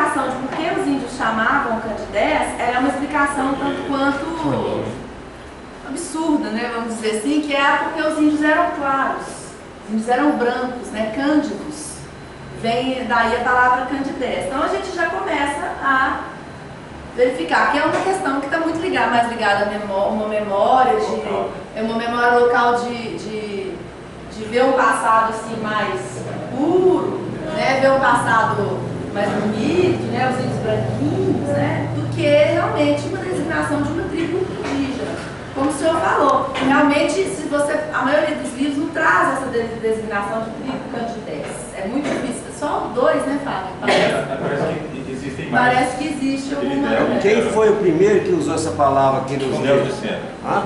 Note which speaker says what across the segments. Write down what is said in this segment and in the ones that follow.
Speaker 1: explicação de por que os índios chamavam Candidez, ela é uma explicação tanto quanto absurda, né, vamos dizer assim, que é porque os índios eram claros, os índios eram brancos, né, cândidos. Vem daí a palavra Candidez. Então a gente já começa a verificar, que é uma questão que está muito ligada, mais ligada a uma memória, é uma memória local de ver um passado assim mais puro, né, ver um passado mais bonito, né, os índios branquinhos, né, do que realmente uma designação de uma tribo indígena. Como o senhor falou, realmente, se você, a maioria dos livros não traz essa designação de tribo Candidez. É muito difícil. Só dois, né, Fábio?
Speaker 2: Parece que existem mais.
Speaker 1: Parece que existe alguma.
Speaker 3: Quem foi o primeiro que usou essa palavra aqui nos
Speaker 2: Nelson
Speaker 3: livros?
Speaker 2: de Sena.
Speaker 3: Ah?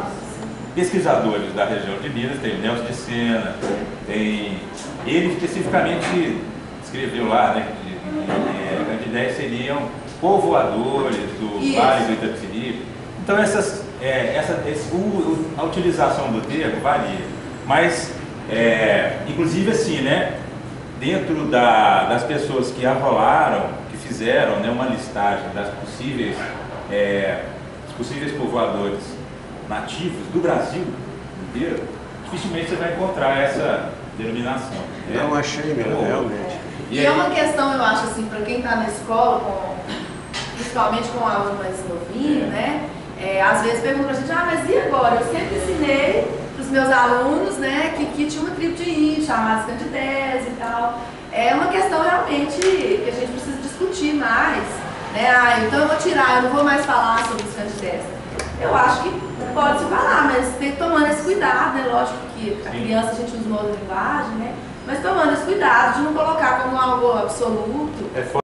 Speaker 2: Pesquisadores da região de Minas, tem o Nelson de Sena, tem. Ele especificamente escreveu lá, né, que Candidez seriam povoadores do Vale do Itapiry. Então a utilização do termo varia. Mas, inclusive assim, né, dentro das pessoas que arrolaram, que fizeram, né, uma listagem das possíveis povoadores nativos do Brasil inteiro, dificilmente você vai encontrar essa denominação.
Speaker 3: Não achei mesmo, realmente.
Speaker 1: E é uma questão, eu acho, assim, para quem está na escola, principalmente com um aluno mais novinho, né? Às vezes perguntam pra gente, mas e agora? Eu sempre ensinei para os meus alunos, né, que tinha uma tribo de índios chamadas Candidez e tal. É uma questão realmente que a gente precisa discutir mais, né? Então eu vou tirar, eu não vou mais falar sobre os Candidez. Eu acho que pode se falar, mas tem que tomar esse cuidado, né? Lógico que a criança a gente usa uma outra linguagem, né? Mas tomando esse cuidado de não colocar como algo absoluto.